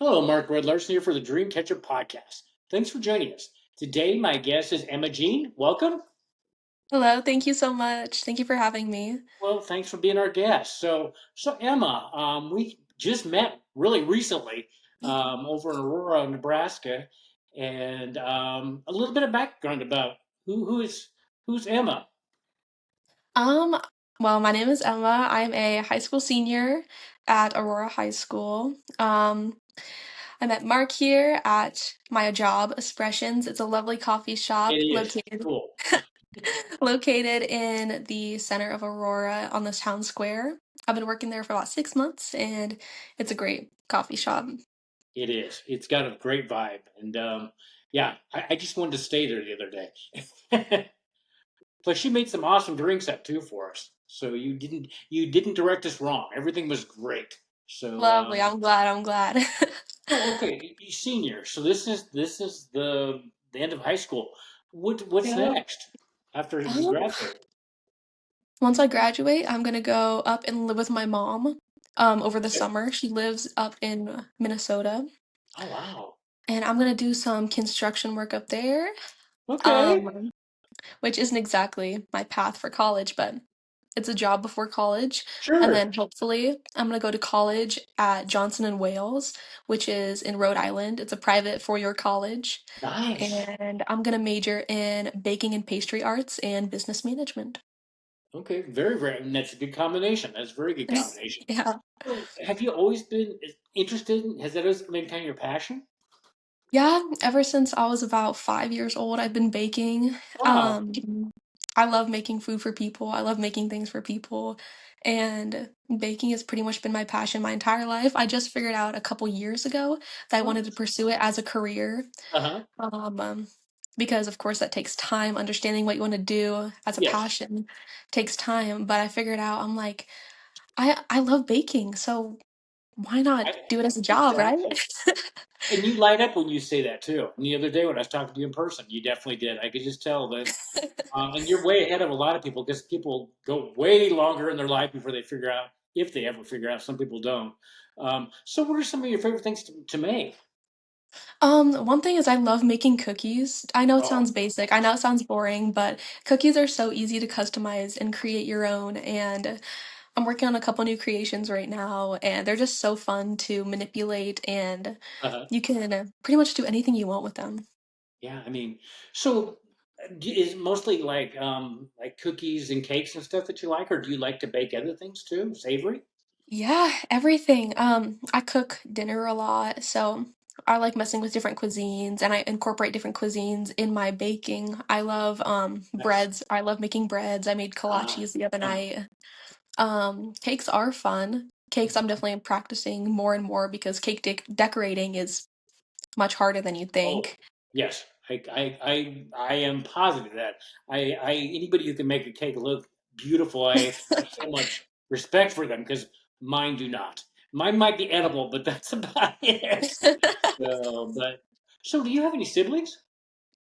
Hello, Mark Larsen here for the Dream Catcher podcast. Thanks for joining us. Today, my guest is Emma Jean. Welcome. Hello, thank you so much. Thank you for having me. Well, thanks for being our guest. So Emma, we just met really recently over in Aurora, Nebraska, and a little bit of background about who's Emma. Um, well, my name is Emma. I'm a high school senior at Aurora High School. I met Mark here at my job, Aspirations. It's a lovely coffee It shop is located cool. located in the center of Aurora on the town square. I've been working there for about 6 months, and it's a great coffee shop. It is. It's got a great vibe, and yeah, I just wanted to stay there the other day. But she made some awesome drinks up too for us. So you didn't direct us wrong. Everything was great. So Lovely. I'm glad. I'm glad. okay, you senior. So this is the end of high school. What's Yeah. next after you Um, graduate? Once I graduate, I'm gonna go up and live with my mom over the Okay. summer. She lives up in Minnesota, Oh wow. and I'm gonna do some construction work up there, Okay. um, which isn't exactly my path for college, but it's a job before college. And Sure. then hopefully I'm gonna go to college at Johnson and Wales, which is in Rhode Island. It's a private four-year college, Nice. and I'm gonna major in baking and pastry arts and business management. Okay. Very. And that's a good combination. That's a very good combination. Yeah. So have you always been interested? Has that always been kind of your passion? Yeah, ever since I was about 5 years old, I've been baking. Wow. Um, I love making food for people. I love making things for people. And baking has pretty much been my passion my entire life. I just figured out a couple years ago that I wanted to Nice. pursue it as a career. Uh-huh. Um, um, because of course that takes time. Understanding what you want to do as a Yes. passion takes time. But I figured out I'm like, I love baking, so why not do it as a job, right? Exactly. And you light up when you say that too. And the other day when I was talking to you in person, you definitely did. I could just tell that. And you're way ahead of a lot of people because people go way longer in their life before they figure out, if they ever figure out. Some people don't. So, what are some of your favorite things to make? One thing is I love making cookies. I know it Oh, sounds basic, I know it sounds boring, but cookies are so easy to customize and create your own, and I'm working on a couple new creations right now, and they're just so fun to manipulate, and uh-huh. you can pretty much do anything you want with them. Yeah. I mean, so is it mostly like cookies and cakes and stuff that you like, or do you like to bake other things too, savory? Yeah, everything. I cook dinner a lot, so I like messing with different cuisines and I incorporate different cuisines in my baking. I love Nice. breads. I love making breads. I made Ah, kolaches the other uh-huh. night. Cakes are fun. Cakes I'm definitely practicing more and more because decorating is much harder than you Oh, think. yes. I am positive that anybody who can make a cake look beautiful, I have so much respect for them because mine do not. Mine might be edible, but that's about it. So do you have any siblings?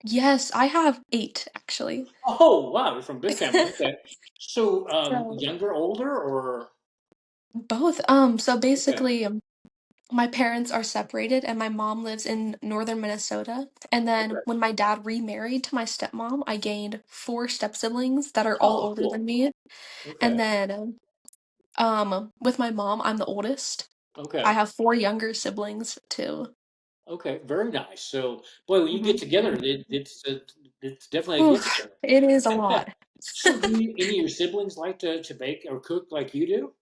Yes, I have 8 actually. Oh, wow, you're from a big family. Okay. So So younger, older, or both. So okay, basically, my parents are separated and my mom lives in northern Minnesota. And then okay. when my dad remarried to my stepmom, I gained 4 step siblings that are all Oh, older cool. than me. And Okay, then with my mom, I'm the oldest. I okay. have 4 younger siblings too. Okay, very nice. So, boy, when you get Mhm. together, it's definitely a get Oof, together. it is a lot. So, do any of your siblings like to bake or cook like you do?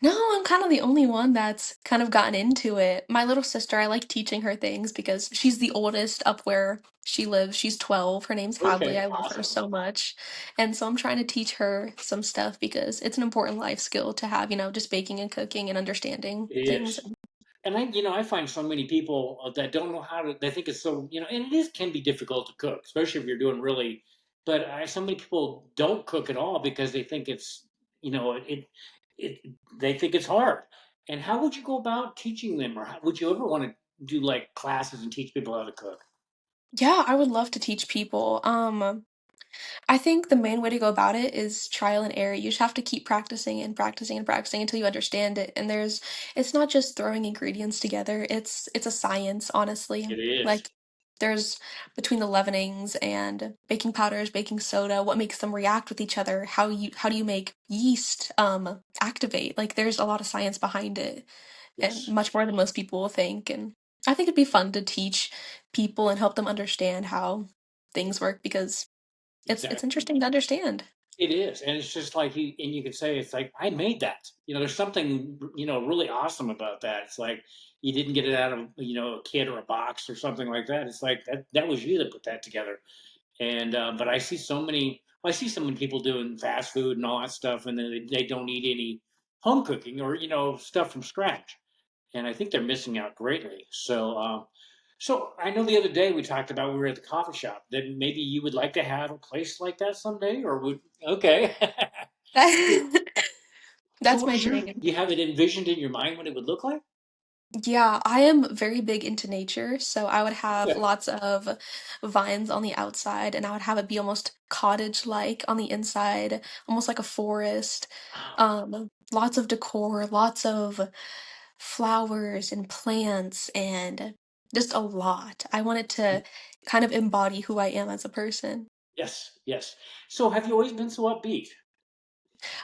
No, I'm kind of the only one that's kind of gotten into it. My little sister, I like teaching her things because she's the oldest up where she lives. She's 12. Her name's Hadley. Okay, I love her awesome. so much. And so I'm trying to teach her some stuff because it's an important life skill to have, just baking and cooking and understanding It things. is. And I find so many people that don't know how to. They think it's so, and it is can be difficult to cook, especially if you're doing really. But so many people don't cook at all because they think it's, it they think it's hard. And how would you go about teaching them, or how, would you ever want to do like classes and teach people how to cook? Yeah, I would love to teach people. I think the main way to go about it is trial and error. You just have to keep practicing and practicing and practicing until you understand it. And it's not just throwing ingredients together. It's a science, honestly. It is. Like there's between the leavenings and baking powders, baking soda, what makes them react with each other, how do you make yeast activate? Like there's a lot of science behind it, and Yes, much more than most people will think. And I think it'd be fun to teach people and help them understand how things work because it's exactly. interesting to understand. It is, and it's just like you could say it's like I made that. There's something really awesome about that. It's like you didn't get it out of a kit or a box or something like that. It's like that was you that put that together. And but I see so many people doing fast food and all that stuff, and then they don't eat any home cooking or stuff from scratch. And I think they're missing out greatly. So I know the other day we talked about we were at the coffee shop that maybe you would like to have a place like that someday, or would okay. So That's what my is your? dream. Do you have it envisioned in your mind what it would look like? Yeah, I am very big into nature, so I would have Okay. lots of vines on the outside, and I would have it be almost cottage-like on the inside, almost like a forest. Wow. Lots of decor, lots of flowers and plants, and just a lot. I wanted to kind of embody who I am as a person. Yes, yes. So have you always been so upbeat?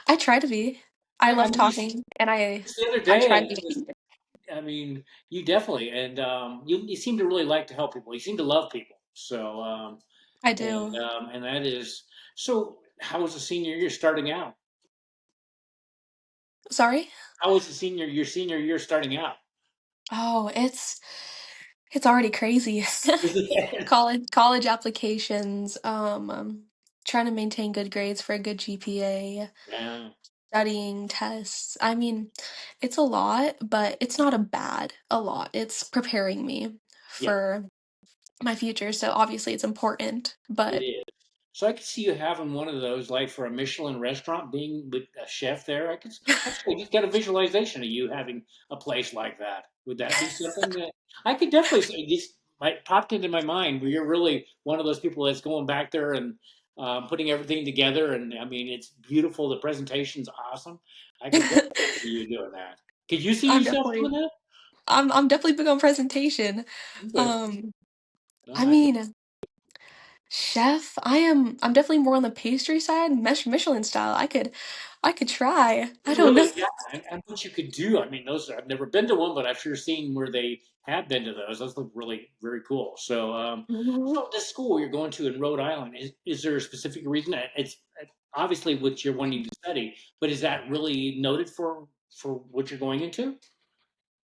I try to be. I I love mean, talking, and just the other I day, try to be. I mean, you definitely, and you seem to really like to help people. You seem to love people. So, I do. and that is so. How was the senior year starting out? Sorry? How was your senior year starting out? Oh, it's already crazy. College applications, trying to maintain good grades for a good GPA, Yeah, studying tests. I mean, it's a lot, but it's not a lot. It's preparing me yeah, for my future, so obviously it's important, it but is. So I could see you having one of those, like for a Michelin restaurant, being with a chef there. Actually just get a visualization of you having a place like that. Would that be something that I could definitely say? This might popped into my mind where you're really one of those people that's going back there and putting everything together. And I mean, it's beautiful. The presentation's awesome. I could definitely see you doing that. Could you see I'm yourself doing definitely that? I'm definitely big on presentation. Okay. Um, No, I mean, chef, I'm definitely more on the pastry side, Michelin style. I could try. I don't know. Really, yeah, and what you could do, I mean, those I've never been to one, but I've sure seen where they have been to those. Those look really very cool. So, Mhm. so this school you're going to in Rhode Island, is there a specific reason? It's obviously what you're wanting to study, but is that really noted for what you're going into?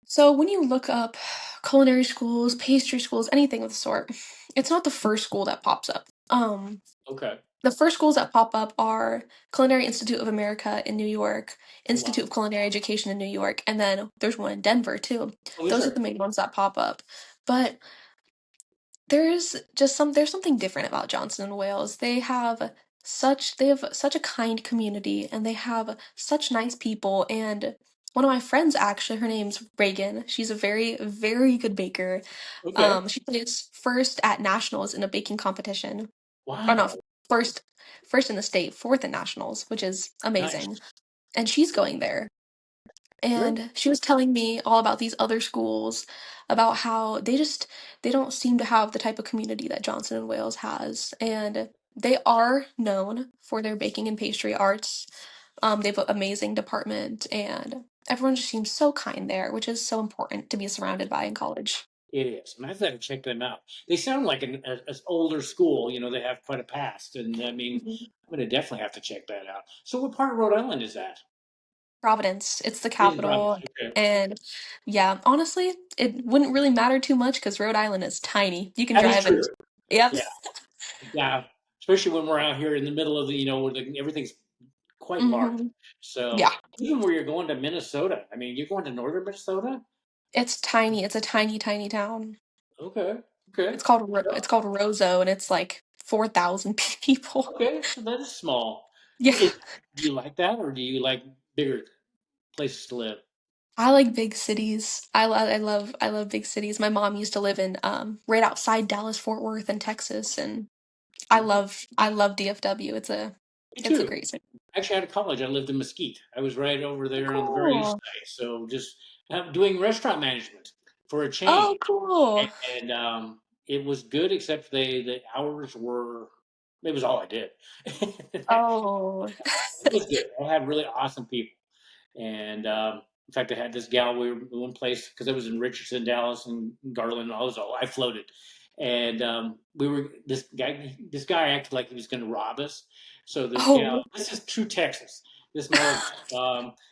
So when you look up culinary schools, pastry schools, anything of the sort, it's not the first school that pops up. Okay. The first schools that pop up are Culinary Institute of America in New York, Oh wow. Institute of Culinary Education in New York, and then there's one in Denver too. Oh, is Those are there? the main ones that pop up. But there's something different about Johnson and Wales. They have such a kind community, and they have such nice people. And one of my friends, actually, her name's Reagan. She's a very good baker. Okay. She placed first at nationals in a baking competition. Or no, Wow. first first in the state, fourth in nationals, which is Nice. amazing. And she's going there. Great. And she was telling me all about these other schools, about how they don't seem to have the type of community that Johnson and Wales has. And they are known for their baking and pastry arts. They have an amazing department, and everyone just seems so kind there, which is so important to be surrounded by in college. It is, and I've got to check them out. They sound like an older school. They have quite a past, and I mean, Mhm. I'm going to definitely have to check that out. So, what part of Rhode Island is that? Providence, it's the It is Providence. capital, Okay, and yeah, honestly, it wouldn't really matter too much because Rhode Island is tiny. You can that is drive it. true. Yep. Yeah, yeah. Especially when we're out here in the middle of where everything's quite large. Hmm. So, Yeah, even where you're going to Minnesota, I mean, you're going to northern Minnesota. it's tiny. It's a tiny town. Okay, okay, It's called Roseau, and it's like 4,000 people. okay. So that is small. Yeah, Do you like that, or do you like bigger places to live? I like big cities. I love big cities. My mom used to live in right outside Dallas Fort Worth in Texas, and I love DFW. Me It's a too. great city. Actually, out of college, I lived in Mesquite. I was right over Oh, there on the very east cool. side. So just doing restaurant management for a chain, Oh, cool. and it was good. Except the hours were. It was all I did. Oh. It was good. I had really awesome people. And in fact, I had this gal. We were in one place because I was in Richardson, Dallas, and Garland. And all those. I floated, and we were this guy. This guy acted like he was going to rob us. So this gal. Oh. This is true Texas. This Margaret.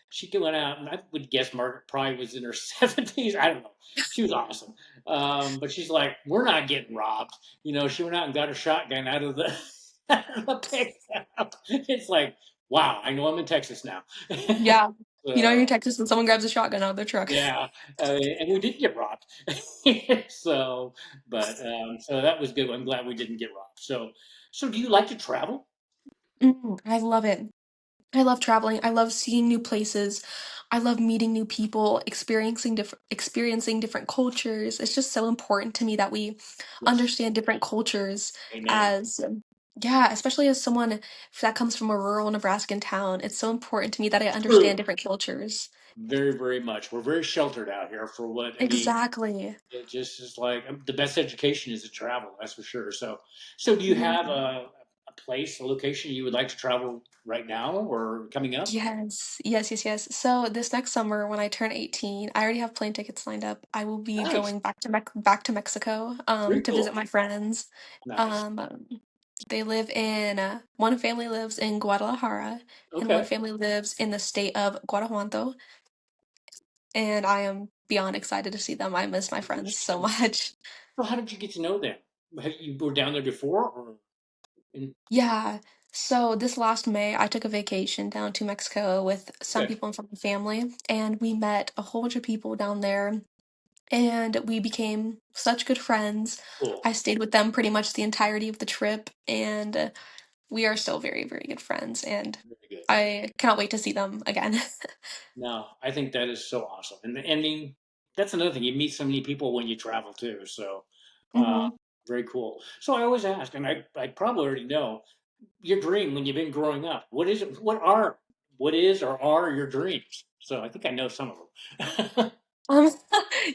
She went out, and I would guess Margaret probably was in her 70s. I don't know. She was awesome, but she's like, "We're not getting robbed." She went out and got a shotgun out of the out of the pickup. It's like, wow, I know I'm in Texas now. Yeah. You know you're in So Texas when someone grabs a shotgun out of their truck. yeah, and we didn't get robbed. So, but so that was good. I'm glad we didn't get robbed. So do you like to travel? I love it. I love traveling. I love seeing new places. I love meeting new people, experiencing different cultures. It's just so important to me that we Yes. understand different cultures Amen. as yeah, especially as someone that comes from a rural Nebraskan town. It's so important to me that I understand True. different cultures. Very, very much. We're very sheltered out here for what I mean. Exactly. It just is like the best education is to travel. That's for sure. So do you have a place, a location you would like to travel right now or coming up? Yes, yes, yes, yes. So this next summer, when I turn 18, I already have plane tickets lined up. I will be Nice. going back to Mexico, Very to visit cool. my friends. Nice. Um, they live in one family lives in Guadalajara, and one Okay. family lives in the state of Guanajuato. And I am beyond excited to see them. I miss my friends so much. So how did you get to know them? Have you were down there before or in Yeah. So this last May, I took a vacation down to Mexico with some okay, people from my family, and we met a whole bunch of people down there and we became such good friends. cool. I stayed with them pretty much the entirety of the trip, and we are still very, very good friends, and Very good. I cannot wait to see them again. No, I think that is so awesome. And I mean, that's another thing. You meet so many people when you travel too. So uh hmm very cool. So I always ask, and I probably already know your dream when you've been growing up. What is it what is or are your dreams? So I think I know some of them. Um,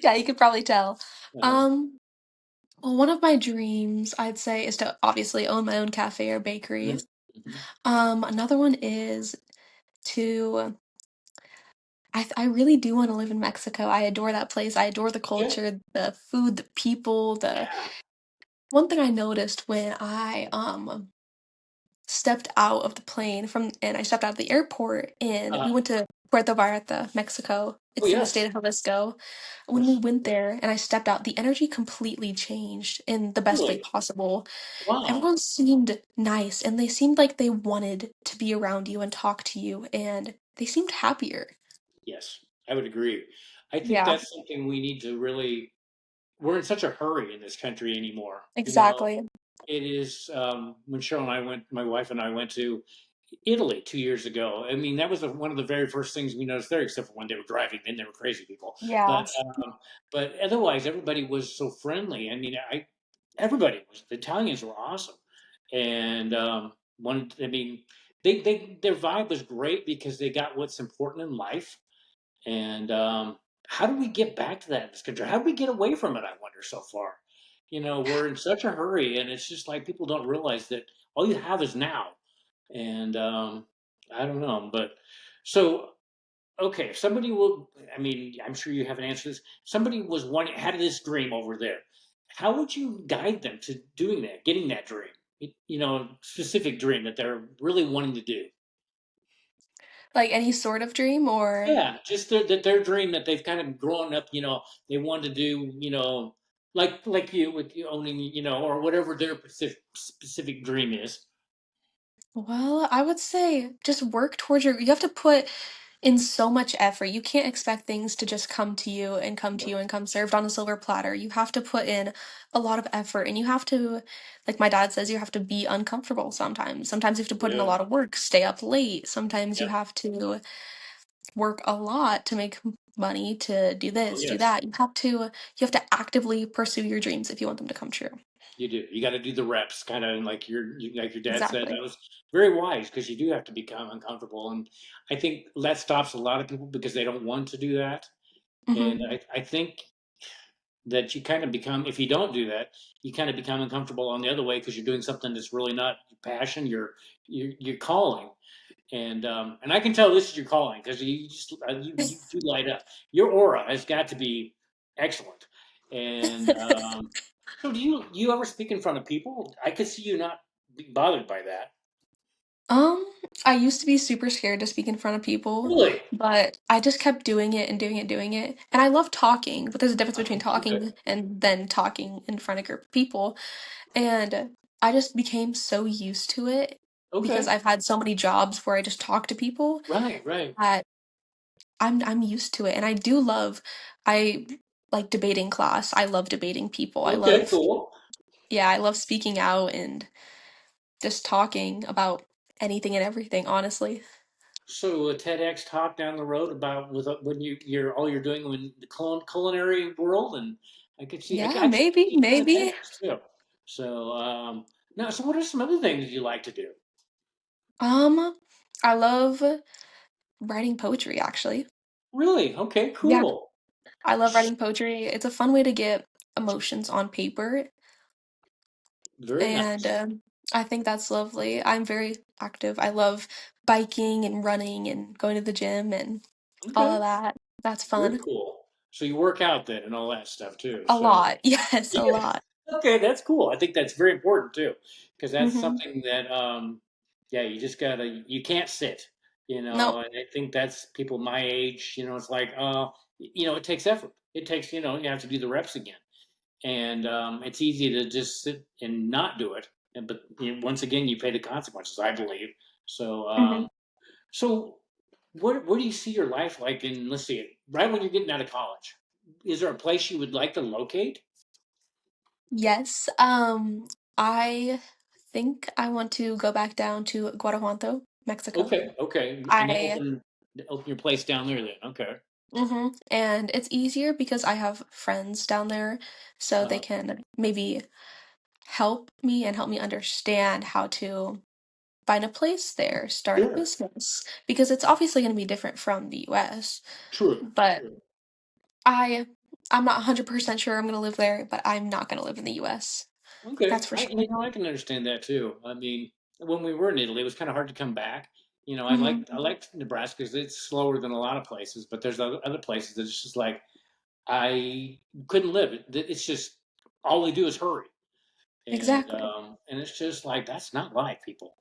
yeah, you could probably tell. uh, Um, well, one of my dreams, I'd say, is to obviously own my own cafe or bakery. mhm, mhm. Another one is to I really do want to live in Mexico. I adore that place. I adore the Okay. culture, the food, the people, the Yeah. one thing I noticed when I stepped out of the plane from and I stepped out of the airport and Uh, we went to Puerto Vallarta, Mexico. oh It's in the state yes. of Jalisco. When we Yes. went there and I stepped out, the energy completely changed in the best way Really? possible. Wow. Everyone seemed nice and they seemed like they wanted to be around you and talk to you and they seemed happier. Yes, I would agree. I think Yeah, that's something we need to really we're in such a hurry in this country anymore. exactly. It is when Cheryl and I went, my wife and I went to Italy 2 years ago. I mean, that was one of the very first things we noticed there, except for when they were driving. Then they were crazy people, Yeah. but otherwise, everybody was so friendly. I mean, everybody was. The Italians were awesome, and one. I mean, their vibe was great because they got what's important in life and how do we get back to that in this country? How do we get away from it? I wonder so far. We're in such a hurry, and it's just like people don't realize that all you have is now. And I don't know, but so okay, if somebody will. I mean, I'm sure you have an answer to this. Somebody was wanting had this dream over there. How would you guide them to doing that, getting that dream? Specific dream that they're really wanting to do. Like any sort of dream or Yeah, just their dream that they've kind of grown up, they want to do, like you with you owning, or whatever their specific dream is. well, I would say just work towards you have to put in so much effort. You can't expect things to just come to you and come to Yeah, you and come served on a silver platter. You have to put in a lot of effort and you have to, like my dad says, you have to be uncomfortable sometimes. Sometimes you have to put in a yeah, lot of work, stay up late. Sometimes you yeah. have to work a lot to make money to do Oh, this, do yes. that. You have to actively pursue your dreams if you want them to come true. You do. You got to do the reps, kind of like your dad said. Exactly. That was very wise because you do have to become uncomfortable, and I think that stops a lot of people because they don't want to do that. And Hmm. I think that you kind of become, if you don't do that, you kind of become uncomfortable on the other way because you're doing something that's really not your passion, you're calling. And I can tell this is your calling because you do light up. Your aura has got to be excellent. And so, do you ever speak in front of people? I could see you not being bothered by that. Um, I used to be super scared to speak in front of people, Really? but I just kept doing it and doing it, doing it. And I love talking, but there's a difference between Okay. talking and then talking in front of a group of people. And I just became so used to it because Okay. I've had so many jobs where I just talk to people Right. Right. that I'm used to it. And I like debating class. I love debating people. Okay. Cool. I love speaking out and just talking about anything and everything, honestly. So a TEDx talk down the road about with when you're all you're doing in the culinary world, and Yeah, I could see maybe, you doing a maybe. TEDx too. So now, so what are some other things you like to do? Um, I love writing poetry, actually. Really? Okay, Yeah, cool. I love writing poetry. It's a fun way to get emotions on paper, Very and nice. I think that's lovely. I'm very active. I love biking and running and going to the gym and all of Okay, that. That's very fun. cool. So you work out then and all that stuff too. A So lot. Yes, a yeah, lot. okay, that's cool. I think that's very important too, because that's Hmm. something that yeah, you can't sit, Nope. and I think that's people my age, it's like it takes effort. It takes, you have to do the reps again, and it's easy to just sit and not do it, but once again, you pay the consequences, I believe. So Hmm. so, where do you see your life like in, let's see, right when you're getting out of college? Is there a place you would like to locate? Yes. I think I want to go back down to Guanajuato, Mexico. Okay, okay, and I open your place down there then. Okay, And it's easier because I have friends down there, so they uh, can maybe help me understand how to find a place there, start a sure, business, because it's obviously going to be different from the US. true, But true. I I'm not 100% sure I'm going to live there, but I'm not going to live in the US. Okay, That's for I sure. I can understand that too. I mean, when we were in Italy, it was kind of hard to come back. Hmm. I liked Nebraska because it's slower than a lot of places, but there's other places that it's just like I couldn't live. It's just all they do is hurry. Exactly. And it's just like that's not life, people.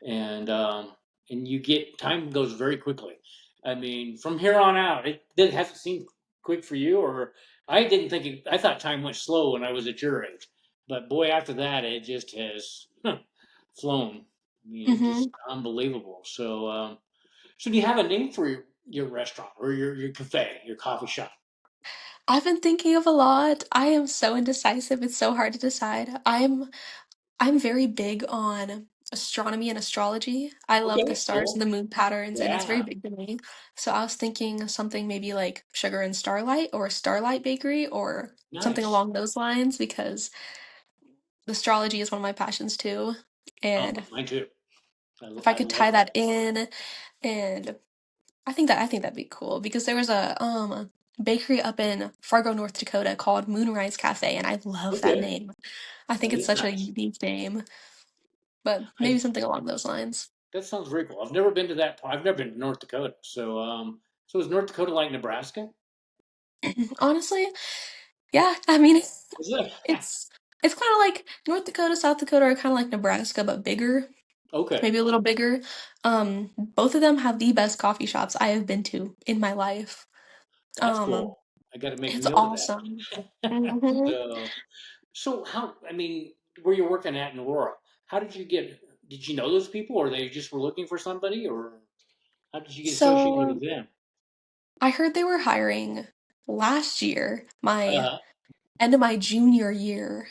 And and you get time goes very quickly. I mean, from here on out, it hasn't seemed quick for you, or I didn't think it, I thought time went slow when I was at your age, but boy, after that, it just has flown. I mean, it's just Hmm. unbelievable. So, so do you have a name for your restaurant or your cafe, your coffee shop? I've been thinking of a lot. I am so indecisive. It's so hard to decide. I'm very big on astronomy and astrology. I love the Okay, stars and cool. the moon patterns, and it's very Yeah, big to me. So I was thinking of something maybe like Sugar and Starlight or Starlight Bakery or something nice. along those lines because astrology is one of my passions too. And Mine too. if I I could love tie that. that in, and I think that'd be cool because there was a bakery up in Fargo, North Dakota called Moonrise Cafe, and I love that Okay, name. I think that it's is such a nice. unique name, but maybe I something along those lines. That sounds very cool. I've never been to that part. I've never been to North Dakota. So, so is North Dakota like Nebraska? Honestly, yeah, I mean Is it? it's it's kind of like North Dakota, South Dakota are kind of like Nebraska but bigger, Okay, maybe a little bigger. Both of them have the best coffee shops I have been to in my life. that's Um, cool. I got to make it's note of awesome. that. Hmm. So, so how? I mean, where you're working at in Aurora? How did you get? Did you know those people, or they just were looking for somebody, or how did you get associated So with them? I heard they were hiring last year, my Uh, end of my junior year.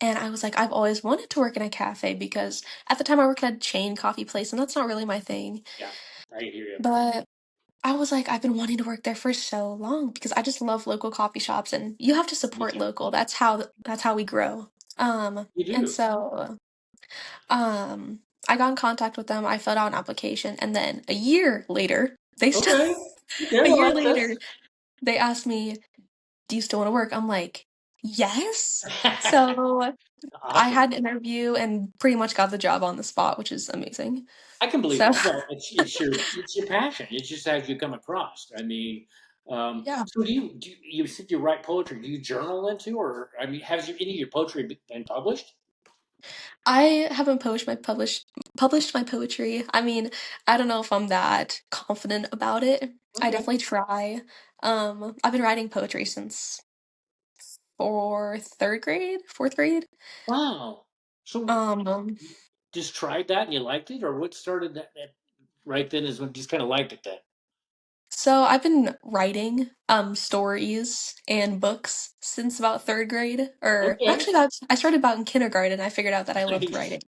And I was like, I've always wanted to work in a cafe because at the time I worked at a chain coffee place, and that's not really my thing. yeah, I hear you. But I was like, I've been wanting to work there for so long because I just love local coffee shops and you have to Me support too. local. That's how we grow. You And do. so I got in contact with them. I filled out an application and then a year later, they still Okay. Okay. a Well, year that's later, they asked me, "Do you still want to work?" I'm like, "Yes." So I awesome. had an interview and pretty much got the job on the spot, which is amazing. I can believe So that. Well, it's your passion. It's just as you come across. I mean, yeah. so you said you write poetry? Do you journal into, or I mean, has any of your poetry been published? I haven't published my poetry. I mean, I don't know if I'm that confident about it. I Okay. definitely try. I've been writing poetry since fourth grade. Wow. So Um, you just tried that and you liked it, or what started that right then is when you just kind of liked it then? so I've been writing stories and books since about third grade, or Okay. actually I started about in kindergarten. I figured out that I loved Nice. writing.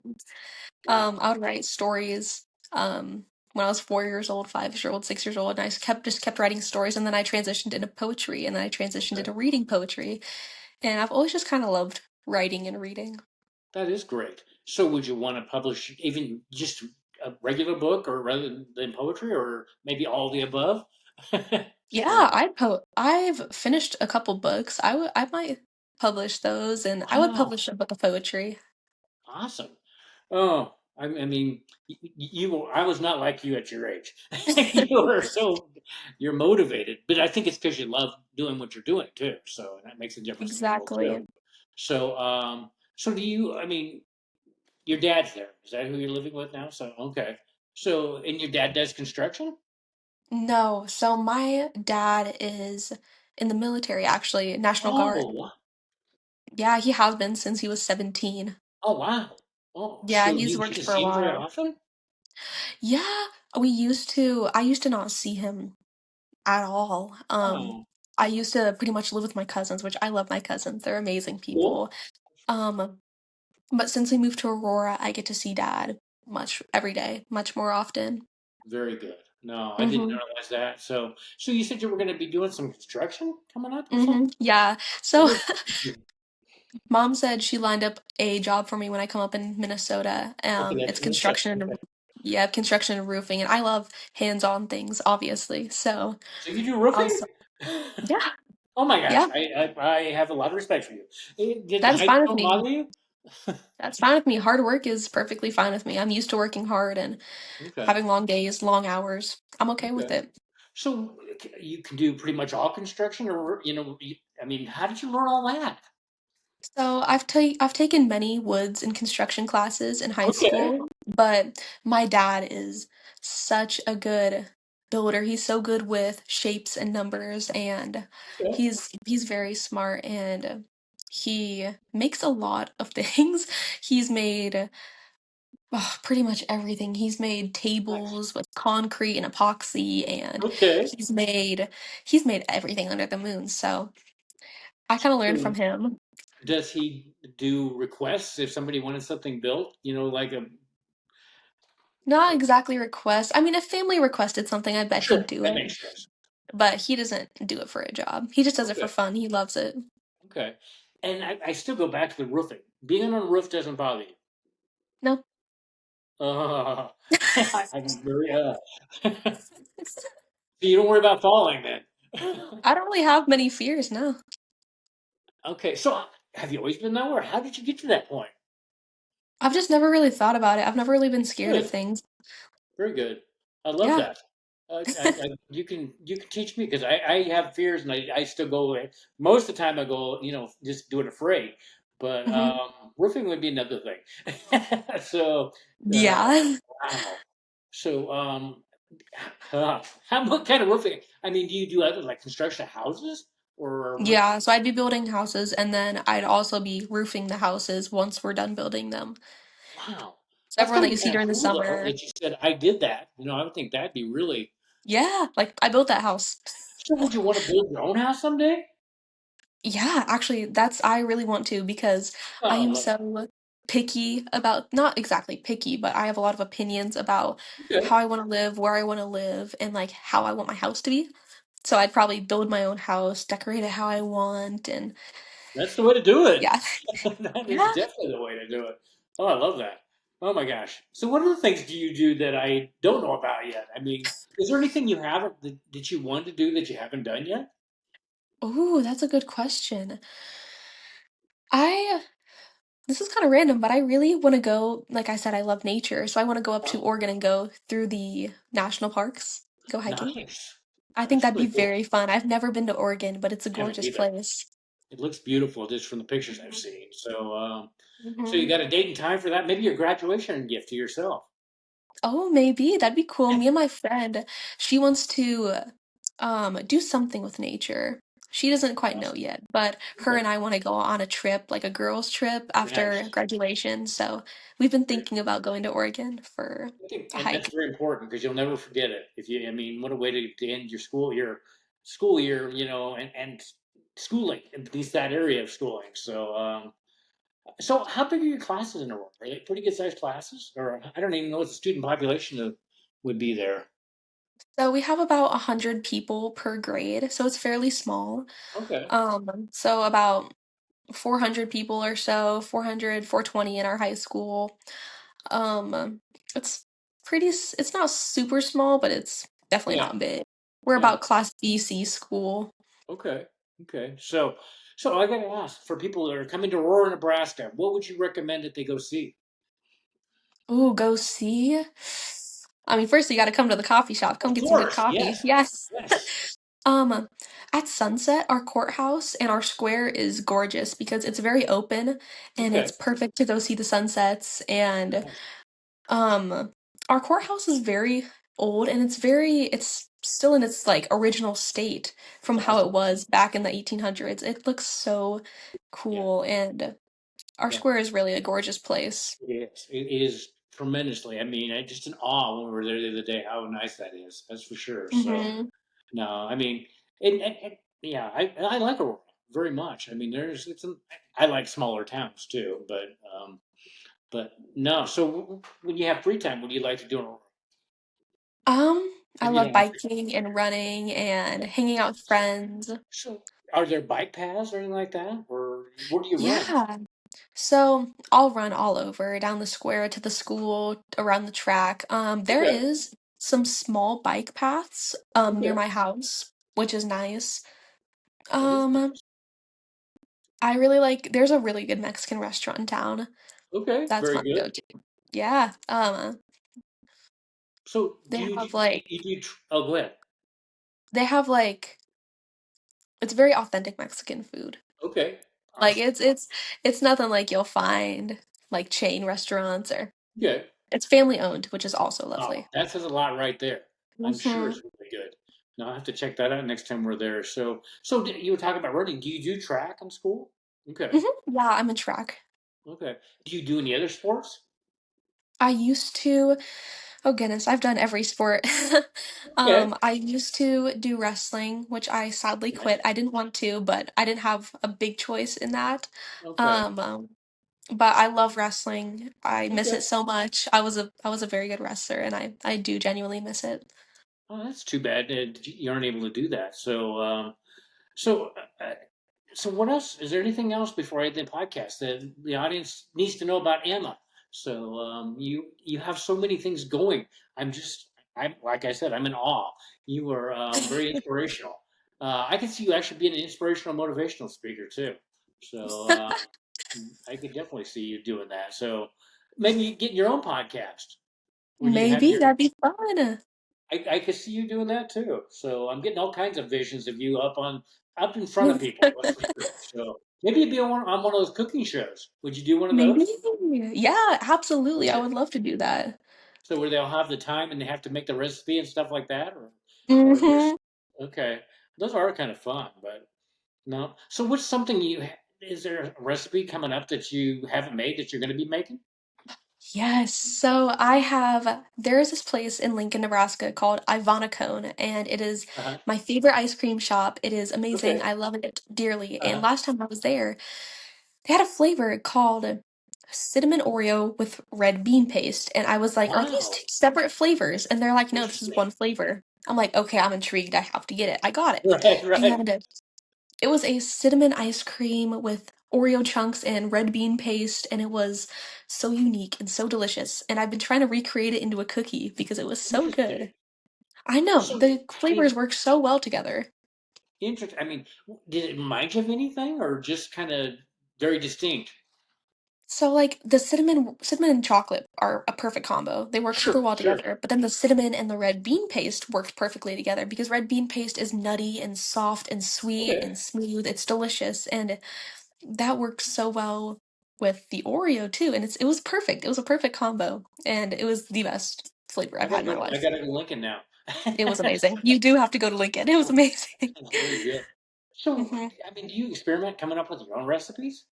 Wow. I would write stories when I was 4 years old, 5 years old, 6 years old, and I just kept writing stories, and then I transitioned into poetry, and then I transitioned Okay. into reading poetry, and I've always just kind of loved writing and reading. That is great. So would you want to publish even just a regular book or rather than poetry or maybe all the above? Or Yeah, I've finished a couple books. I might publish those, and I would wow, publish a book of poetry. awesome. Oh, I mean, I was not like you at your age. You are so, you're motivated, but I think it's because you love doing what you're doing too. So that makes a difference in the world too. Exactly. So, so do you, I mean, your dad's there. Is that who you're living with now? So, okay. So, and your dad does construction? No, so my dad is in the military, actually, National Guard. Oh, Yeah, he has been since he was 17. oh, wow. Oh, Yeah, so do he's you get worked to for a see him very while. often? Yeah, I used to not see him at all. Oh, I used to pretty much live with my cousins, which I love my cousins. They're amazing cool. people. Um, but since we moved to Aurora, I get to see dad much every day, much more often. Very good. No, I didn't Mm-hmm. realize that. So you said you were going to be doing some construction coming up or Mm-hmm. something? Yeah. So What? mom said she lined up a job for me when I come up in Minnesota. Okay, It's that's it. construction and Okay. yeah, construction and roofing, and I love hands-on things, obviously. So So you do I was roofing? yeah, Oh my gosh, yeah, I have a lot of respect for you. Did the that is heights fine with don't me. bother you? That's fine with me. Hard work is perfectly fine with me. I'm used to working hard and Okay, having long days, long hours. I'm okay with okay. it. So you can do pretty much all construction, or I mean, how did you learn all that? So I've taken many woods and construction classes in high Okay, school, but my dad is such a good builder. He's so good with shapes and numbers, and okay. he's very smart, and he makes a lot of things. He's made pretty much everything. He's made Nice. tables with concrete and epoxy, and Okay. he's made he's made everything under the moon. So I kind of learned from So him. does he do requests if somebody wanted something built? Like a Not exactly request. I mean, if family requested something, I bet he'd sure, do that it. makes sense. But he doesn't do it for a job. He just does it for Okay, fun. He loves it. okay. And I still go back to the roofing. Being on a roof doesn't bother you. No, Uh, I'm very so you don't worry about falling then. I don't really have many fears. No, Okay, so have you always been that way, or how did you get to that point? I've just never really thought about it. I've never really been scared of Good. things. Very good. I love Yeah. that. You can teach me because I have fears and I still go away. Most of the time I go, just do it afraid. But hmm roofing would be another thing. So, uh, Yeah. wow. So, what kind of roofing? I mean, do you do other like construction of houses or what? Yeah. So I'd be building houses, and then I'd also be roofing the houses once we're done building them. Wow, So that's everyone got to that be you see kind of during the cool though summer, that you said I did that. I would think that'd be really. yeah, like I built that house. So, would you want to build your own house someday? Yeah, actually, I really want to because I Oh, I am love that. so picky about, not exactly picky, but I have a lot of opinions about Okay, how I want to live, where I want to live, and like how I want my house to be. So I'd probably build my own house, decorate it how I want, and that's the way to do it. yeah. That is Yeah. definitely the way to do it. Oh, I love that. Oh my gosh. So, what other things do you do that I don't know about yet? I mean, is there anything you haven't that you want to do that you haven't done yet? Ooh, that's a good question. I This is kind of random, but I really want to go, like I said, I love nature, so I want to go up to Huh? Oregon and go through the national parks, go hiking. Nice. I think That's that'd be really cool. very fun. I've never been to Oregon, but it's a I haven't gorgeous either. place. It looks beautiful just from the pictures I've Mhm. seen. So, so you Mhm. got a date and time for that? Maybe your graduation gift to yourself. Oh, maybe that'd be cool. Me and my friend, she wants to do something with nature. She doesn't quite know Awesome. yet, but her Okay. and I want to go on a trip, like a girls' trip after Nice. graduation. So we've been Very thinking about going to Oregon for I think, a and that's hike. very important because you'll never forget it. If you, I mean, what a way to end school year, and schooling, at least that area of schooling. So, so how big are your classes in a row? Are they pretty good sized classes, or I don't even know what the student population would be there. So we have about 100 people per grade, so it's fairly small. Okay, So about 400 people or so, 420 in our high school. It's it's not super small, but it's definitely yeah, not big. We're yeah, about class BC school. okay, okay. So I got to ask for people that are coming to Aurora, Nebraska, what would you recommend that they go see? Ooh, go see. I mean, first you got to come to the coffee shop. Come Of get some good course, coffee. yes, Yes. yes. Um, at sunset, our courthouse and our square is gorgeous because it's very open and it's Okay, perfect to go see the sunsets. And nice. um, our courthouse is very old and it's still in its like original state from how it Awesome. was back in the 1800s. It looks so Yeah, cool and our yeah. square is really a gorgeous place. It is tremendously. I mean, I just in awe when we were there the other day how nice that is. That's for sure. So Hmm. no, I mean, yeah, I like Aurora very much. I mean, I like smaller towns too, but no. So when you have free time, what do you like to do in Aurora? I If you love don't mind free biking and running time. and Okay. hanging out with friends. So are there bike paths or anything like that, or where do you run? Yeah. So I'll run all over, down the square to the school, around the track. There Okay. is some small bike paths near Okay. my house, which is nice. That is Um, nice. I really like there's a really good Mexican restaurant in town. Okay. That's Very fun to good. go to. Yeah. So They do have like oh, go ahead. they have like it's very authentic Mexican food. Okay. Like Awesome. it's nothing like you'll find like chain restaurants or Okay. it's family owned, which is also Oh, lovely. that says a lot right there. I'm sure Mhm. it's really good. Now I have to check that out next time we're there. So you were talking about running. Do you do track in school? Okay. Mhm. Yeah, I'm in track. Okay. Do you do any other sports? I used to, oh goodness, I've done every sport. Okay. I used to do wrestling, which I sadly quit. Nice. I didn't want to, but I didn't have a big choice in that. Okay. Um, um, but I love wrestling. I miss Okay. it so much. I was a very good wrestler, and I do genuinely miss it. Oh, that's too bad you aren't able to do that. So, so what else? Is there anything else before I end the podcast that the audience needs to know about Emma? So, you have so many things going. I'm like I said, I'm in awe. You are very inspirational. I can see you actually being an inspirational, motivational speaker too. So, I could definitely see you doing that. So, maybe getting your own podcast where you have Maybe your that'd be fun. I could see you doing that too. So I'm getting all kinds of visions of you up in front of people. That's for sure. So maybe you'd be on one of those cooking shows. Would you do one of Maybe. those? Yeah, absolutely. I Okay. would love to do that. So where they'll have the time and they have to make the recipe and stuff like that, or just Hmm. okay. Those are kind of fun, but no. So what's something is there a recipe coming up that you haven't made that you're going to be making? Yes. There is this place in Lincoln, Nebraska called Ivana Cone, and it is Uh-huh. my favorite ice cream shop. It is amazing. Okay. I love it dearly. And Uh-huh. last time I was there, they had a flavor called cinnamon Oreo with red bean paste. And I was like, are these Wow, two separate flavors? And they're like, no, this is interesting. one flavor. I'm like, okay, I'm intrigued. I have to get it. I got it. Right, right. And it was a cinnamon ice cream with Oreo chunks and red bean paste, and it was so unique and so delicious. And I've been trying to recreate it into a cookie because it was so Interesting. good. I know, So, the I flavors mean, work so well together. interesting. I mean, did it remind you of anything, or just kind of very distinct? So like the cinnamon and chocolate are a perfect combo. They work super Sure, well sure. together. But then the cinnamon and the red bean paste worked perfectly together because red bean paste is nutty and soft and sweet Okay. and smooth. It's delicious and that works so well with the Oreo too. And it was perfect. It was a perfect combo and it was the best flavor I I've had gotta in my go. I life. gotta go Lincoln now. It was amazing. You do have to go to Lincoln. It was amazing. That's very good. So, hmm I mean, do you experiment coming up with your own recipes?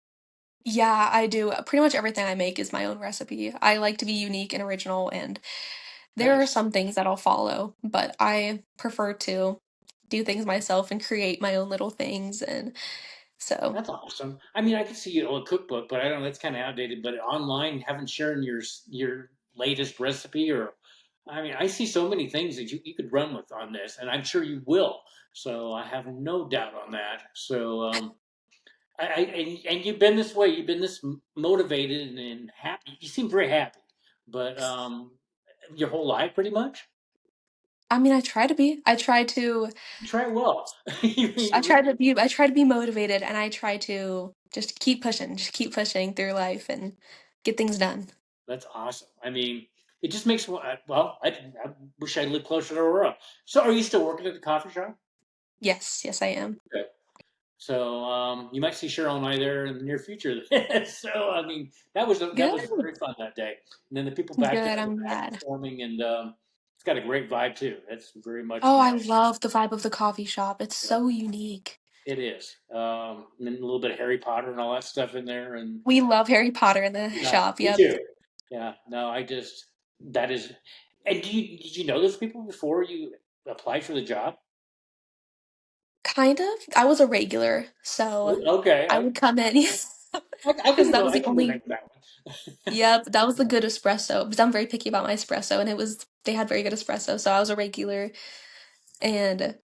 Yeah, I do. Pretty much everything I make is my own recipe. I like to be unique and original, and there are Nice. some things that I'll follow, but I prefer to do things myself and create my own little things. And so, That's awesome. I mean, I could see a cookbook, but I don't know, that's kind of outdated. But online, having sharing your latest recipe, or I mean, I see so many things that you could run with on this, and I'm sure you will. So I have no doubt on that. So and you've been this way. You've been this motivated and happy. You seem very happy, but your whole life, pretty much. I mean, I try to be. You try well. You mean you really? I try to be motivated and I try to just keep pushing through life and get things done. That's awesome. I mean, it just makes well. I wish I lived closer to Aurora. So, are you still working at the coffee shop? Yes, yes, I am. Okay. So, you might see Cheryl and I there in the near future. So, I mean, that was Good. very fun that day. And then the people back there Good, were I'm back glad. performing, and it's got a great vibe too. That's very much Oh, I my love the vibe of the coffee shop. It's yeah. so unique. It is. And then a little bit of Harry Potter and all that stuff in there, and We love Harry Potter in the yeah, shop. me Yep. too. Yeah, no, I just that is. And did you know those people before you applied for the job? Kind of. I was a regular, so Okay, I would come in I because can that was I the can only. remember that one. Yep, that was the good espresso because I'm very picky about my espresso, and they had very good espresso, so I was a regular. And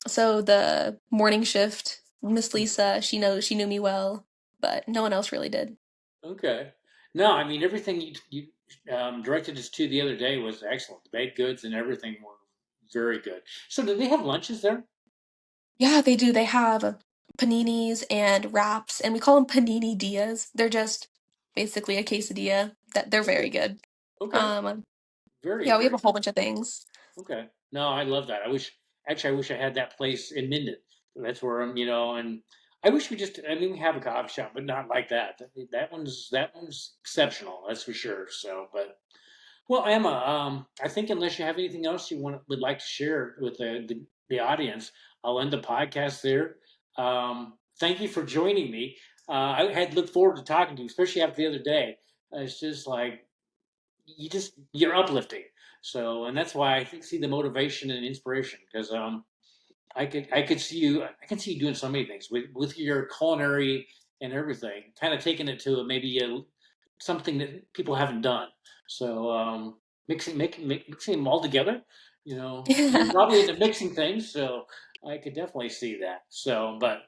so the morning shift, Miss Lisa, she knew me well, but no one else really did. Okay. No, I mean everything you directed us to the other day was excellent. The baked goods and everything were very good. So did they have lunches there? Yeah, they do. They have paninis and wraps, and we call them panini dias. They're just basically a quesadilla. That they're very Okay. good. Okay. Um, Very, yeah, we have very a whole bunch of things. okay. No, I love that. I wish I had that place in Minden. That's where I'm, and I wish I mean, we have a coffee shop, but not like that. That one's exceptional. That's for sure. So, but well, Emma, I think unless you have anything else would like to share with the audience, I'll end the podcast there. Thank you for joining me. I had looked forward to talking to you, especially after the other day. It's just like you're uplifting. So, and that's why see the motivation and inspiration because I could see you I can see you doing so many things with your culinary and everything, kind of taking it to maybe something that people haven't done. So mixing them all together. You're Yeah. probably into mixing things, so I could definitely see that. So, but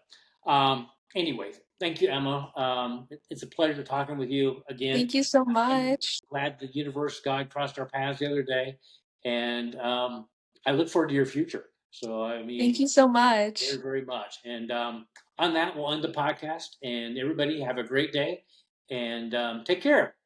anyway, thank you, Emma. It's a pleasure talking with you again. Thank you so I'm much. glad the universe God crossed our paths the other day, and I look forward to your future. So, I Thank mean, you so very, much. very much. And on that, we'll end the podcast. And everybody have a great day and take care.